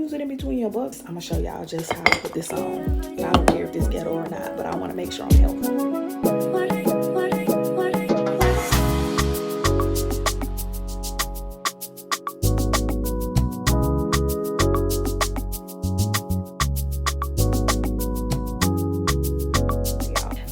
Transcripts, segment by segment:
use it in between your bucks. I'm gonna show y'all just how to put this on. I don't care if this ghetto or not, but I want to make sure I'm healthy.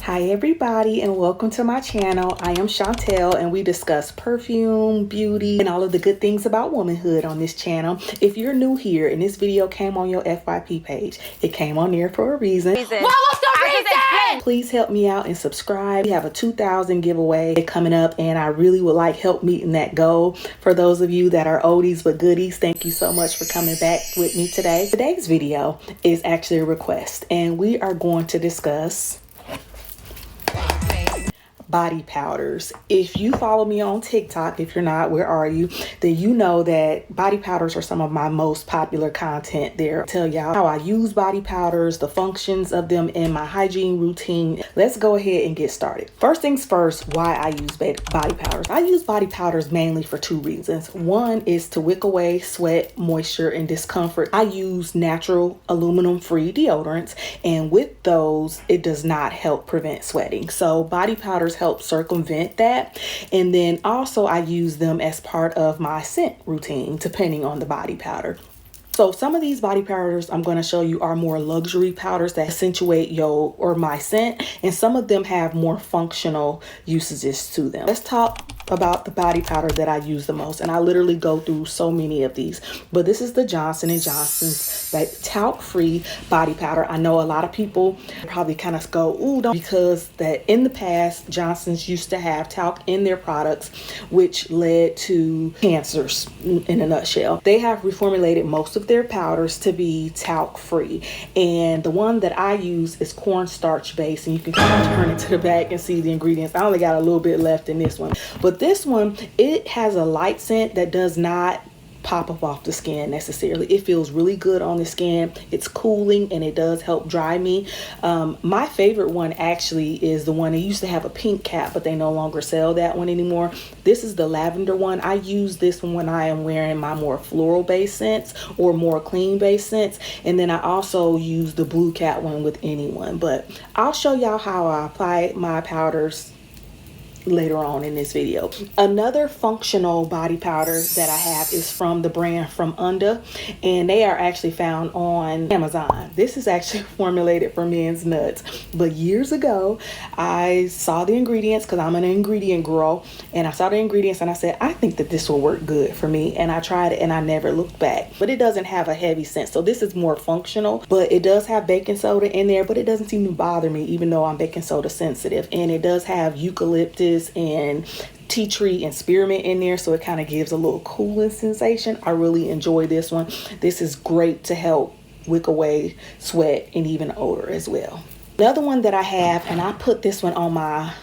Hi everybody, and welcome to my channel. I am Chantel, and we discuss perfume, beauty, and all of the good things about womanhood on this channel. If you're new here and this video came on your FYP page, it came on there for a reason. What was the reason? Please help me out and subscribe. We have a 2,000 giveaway coming up, and I really would like help meeting that goal. For those of you that are oldies but goodies, thank you so much for coming back with me today. Today's video is actually a request, and we are going to discuss body powders. If you follow me on TikTok, if you're not, where are you? Then you know that body powders are some of my most popular content there. I'll tell y'all how I use body powders, the functions of them in my hygiene routine. Let's go ahead and get started. First things first, why I use body powders. I use body powders mainly for two reasons. One is to wick away sweat, moisture, and discomfort. I use natural aluminum-free deodorants, and with those, it does not help prevent sweating. So body powders help circumvent that. And then also I use them as part of my scent routine, depending on the body powder. So some of these body powders I'm going to show you are more luxury powders that accentuate my scent, and some of them have more functional usages to them. Let's talk about the body powder that I use the most, and I literally go through so many of these, but this is the Johnson & Johnson's talc-free body powder. I know a lot of people probably kind of go, ooh, don't, because that in the past Johnson's used to have talc in their products, which led to cancers in a nutshell. They have reformulated most of their powders to be talc-free, and the one that I use is cornstarch based, and you can kind of turn it to the back and see the ingredients. I only got a little bit left in this one, but this one, it has a light scent that does not pop up off the skin necessarily. It feels really good on the skin. It's cooling, and it does help dry me. My favorite one actually is the one that used to have a pink cap, but they no longer sell that one anymore. This is the lavender one. I use this one when I am wearing my more floral based scents or more clean based scents, and then I also use the blue cap one with anyone. But I'll show y'all how I apply my powders later on in this video. Another functional body powder that I have is from the brand From Under, and they are actually found on Amazon. This is actually formulated for men's nuts, but years ago I saw the ingredients because I'm an ingredient girl, and I saw the ingredients and I said, I think that this will work good for me, and I tried it and I never looked back. But it doesn't have a heavy scent, so this is more functional, but it does have baking soda in there, but it doesn't seem to bother me even though I'm baking soda sensitive. And it does have eucalyptus and tea tree and spearmint in there, so it kind of gives a little cooling sensation. I really enjoy this one. This is great to help wick away sweat and even odor as well. Another one that I have, and I put this one on my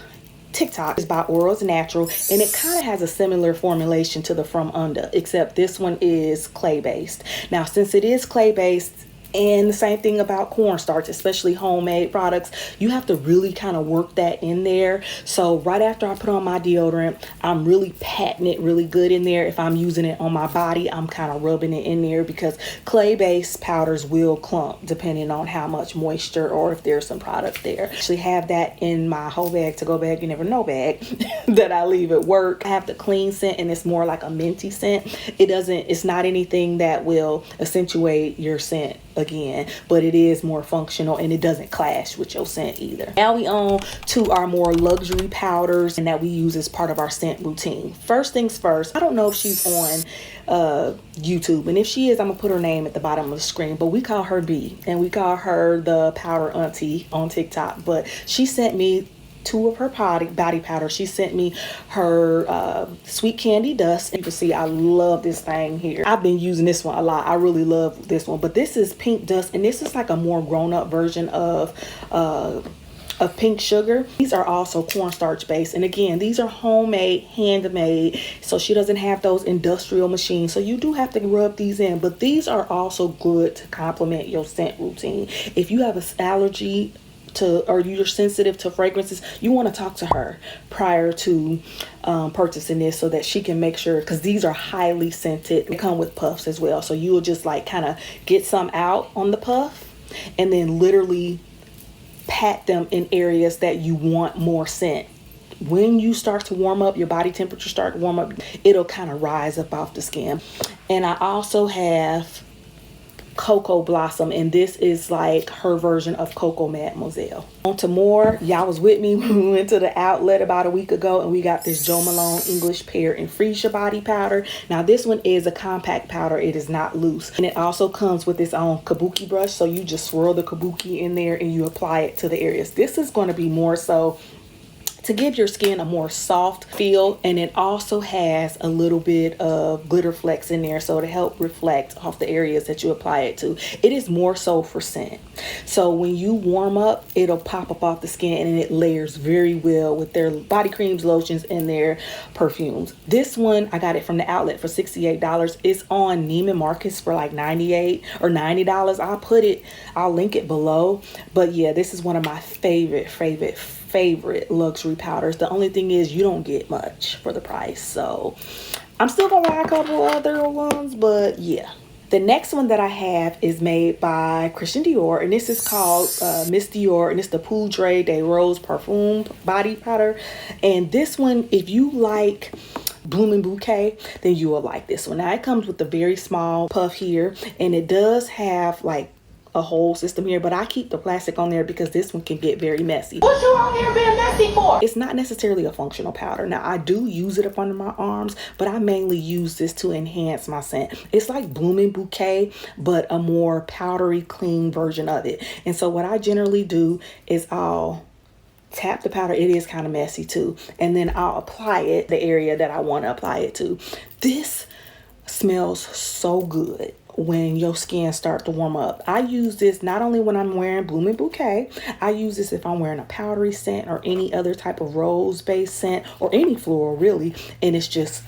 TikTok, is by Orals Natural, and it kind of has a similar formulation to the From Under, except this one is clay based. Now, since it is clay based, and the same thing about cornstarch, especially homemade products, you have to really kind of work that in there. So right after I put on my deodorant, I'm really patting it really good in there. If I'm using it on my body, I'm kind of rubbing it in there, because clay-based powders will clump depending on how much moisture or if there's some product there. I actually have that in my whole bag to go bag, you never know bag that I leave at work. I have the clean scent, and it's more like a minty scent. It's not anything that will accentuate your scent again, but it is more functional, and it doesn't clash with your scent either. Now we on to our more luxury powders, and that we use as part of our scent routine. First things first, I don't know if she's on YouTube, and if she is, I'm gonna put her name at the bottom of the screen, but we call her B, and we call her the powder auntie on TikTok. But she sent me two of her body powder. She sent me her sweet candy dust. You can see I love this thing here. I've been using this one a lot. I really love this one, but this is pink dust, and this is like a more grown-up version of pink sugar. These are also cornstarch based, and again, these are homemade, handmade, so she doesn't have those industrial machines, so you do have to rub these in. But these are also good to complement your scent routine. If you have an allergy to, or you're sensitive to fragrances, you want to talk to her prior to purchasing this so that she can make sure, because these are highly scented. They come with puffs as well. So you will just like kind of get some out on the puff and then literally pat them in areas that you want more scent. When you start to warm up, your body temperature start to warm up, it'll kind of rise up off the skin. And I also have Cocoa Blossom, and this is like her version of Cocoa Mademoiselle. On to more. Y'all was with me when we went to the outlet about a week ago, and we got this Jo Malone English Pear and Freesia body powder. Now this one is a compact powder, it is not loose, and it also comes with its own kabuki brush, so you just swirl the kabuki in there and you apply it to the areas. This is going to be more so to give your skin a more soft feel, and it also has a little bit of glitter flecks in there so to help reflect off the areas that you apply it to. It is more so for scent, so when you warm up, it'll pop up off the skin and it layers very well with their body creams, lotions, and their perfumes. This one I got it from the outlet for $68. It's on Neiman Marcus for like $98 or $90. I'll link it below. But yeah, this is one of my favorite luxury powders. The only thing is you don't get much for the price, so I'm still gonna buy a couple other ones, but yeah. The next one that I have is made by Christian Dior, and this is called Miss Dior, and it's the Poudre de Rose Parfum body powder. And this one, if you like Blooming Bouquet, then you will like this one. Now it comes with a very small puff here, and it does have like a whole system here, but I keep the plastic on there because this one can get very messy. What you out here being messy for? It's not necessarily a functional powder. Now I do use it up under my arms, but I mainly use this to enhance my scent. It's like Blooming Bouquet, but a more powdery, clean version of it. And so what I generally do is I'll tap the powder. It is kind of messy too, and then I'll apply it the area that I want to apply it to. This smells so good when your skin starts to warm up. I use this not only when I'm wearing Blooming Bouquet, I use this if I'm wearing a powdery scent or any other type of rose based scent or any floral really, and it's just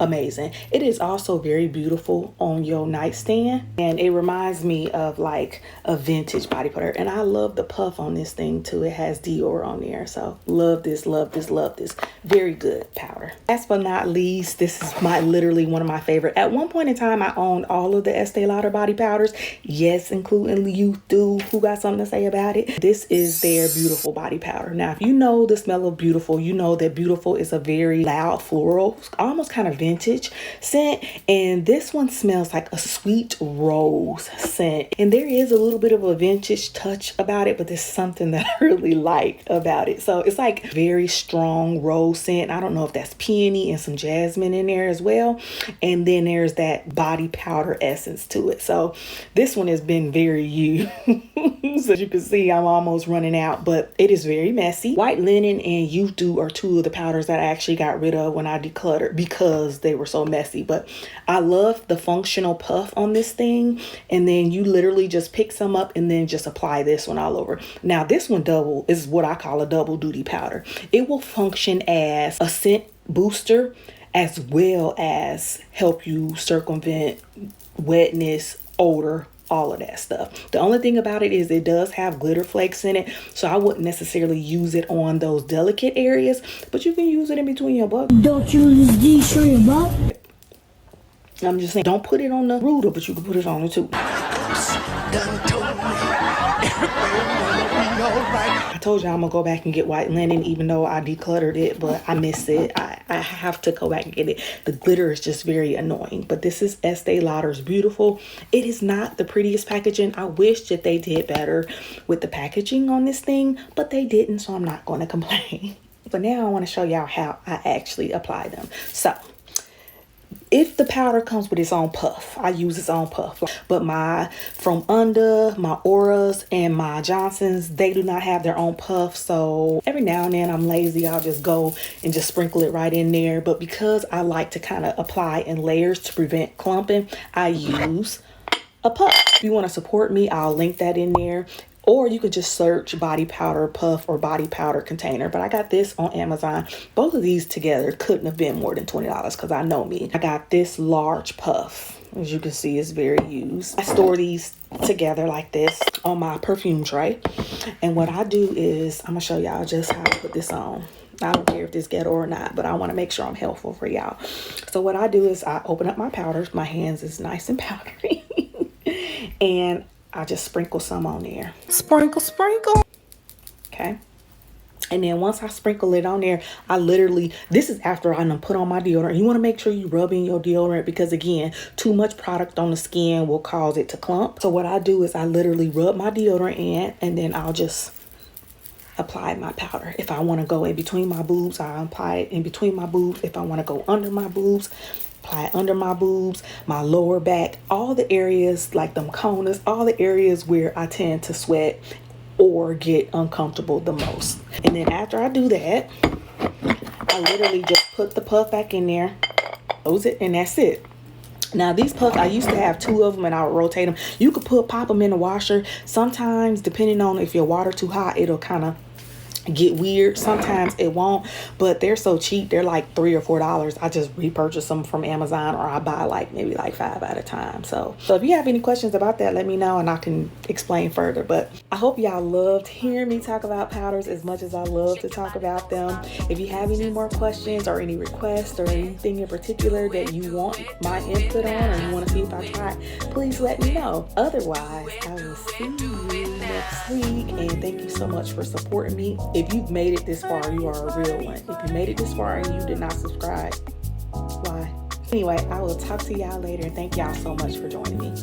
amazing. It is also very beautiful on your nightstand, and it reminds me of like a vintage body powder. And I love the puff on this thing too. It has Dior on there, so love this, love this, love this. Very good powder. Last but not least, this is literally one of my favorite. At one point in time, I owned all of the Estee Lauder body powders, yes, including you do, who got something to say about it. This is their Beautiful body powder. Now if you know the smell of Beautiful, you know that Beautiful is a very loud floral, almost kind of vintage scent, and this one smells like a sweet rose scent, and there is a little bit of a vintage touch about it, but there's something that I really like about it. So it's like very strong rose scent. I don't know if that's peony and some jasmine in there as well, and then there's that body powder essence to it. So this one has been very used. So as you can see, I'm almost running out, but it is very messy. White Linen and Youth Dew are two of the powders that I actually got rid of when I decluttered because they were so messy. But I love the functional puff on this thing, and then you literally just pick some up and then just apply this one all over. Now this one is what I call a double duty powder. It will function as a scent booster as well as help you circumvent wetness, odor, all of that stuff. The only thing about it is it does have glitter flakes in it, so I wouldn't necessarily use it on those delicate areas, but you can use it in between your butt. Don't use these on your butt. I'm just saying, don't put it on the ruler, but you can put it on it too. I told you I'm gonna go back and get White Linen, even though I decluttered it, but I miss it. I have to go back and get it. The glitter is just very annoying. But this is Estee Lauder's Beautiful. It is not the prettiest packaging. I wish that they did better with the packaging on this thing, but they didn't, so I'm not going to complain. But now I want to show y'all how I actually apply them. So if the powder comes with its own puff, I use its own puff. But my From Under, my Auras, and my Johnsons, they do not have their own puff. So every now and then I'm lazy, I'll just go and just sprinkle it right in there. But because I like to kind of apply in layers to prevent clumping, I use a puff. If you want to support me, I'll link that in there. Or you could just search body powder puff or body powder container. But I got this on Amazon. Both of these together couldn't have been more than $20 because I know me. I got this large puff. As you can see, it's very used. I store these together like this on my perfume tray. And what I do is, I'm gonna show y'all just how to put this on. I don't care if this ghetto or not, but I want to make sure I'm helpful for y'all. So what I do is I open up my powders. My hands is nice and powdery. And I just sprinkle some on there. Sprinkle, sprinkle. Okay. And then once I sprinkle it on there, I literally, this is after I done put on my deodorant. You want to make sure you rub in your deodorant because, again, too much product on the skin will cause it to clump. So what I do is I literally rub my deodorant in, and then I'll just apply my powder. If I want to go in between my boobs, I apply it in between my boobs. If I want to go under my boobs, apply it under my boobs, my lower back, all the areas like them corners, all the areas where I tend to sweat or get uncomfortable the most. And then after I do that, I literally just put the puff back in there, close it, and that's it. Now these puffs, I used to have 2 of them and I would rotate them. You could pop them in the washer. Sometimes, depending on if your water too hot, it'll kind of get weird. Sometimes it won't, but they're so cheap. They're like $3 or $4. I just repurchase them from Amazon, or I buy like maybe like 5 at a time. So if you have any questions about that, let me know and I can explain further. But I hope y'all loved hearing me talk about powders as much as I love to talk about them. If you have any more questions or any requests or anything in particular that you want my input on, or you want to see if I try, please let me know. Otherwise, I will see you next week, and thank you so much for supporting me. If you've made it this far, you are a real one. If you made it this far and you did not subscribe, why? Anyway, I will talk to y'all later. Thank y'all so much for joining me.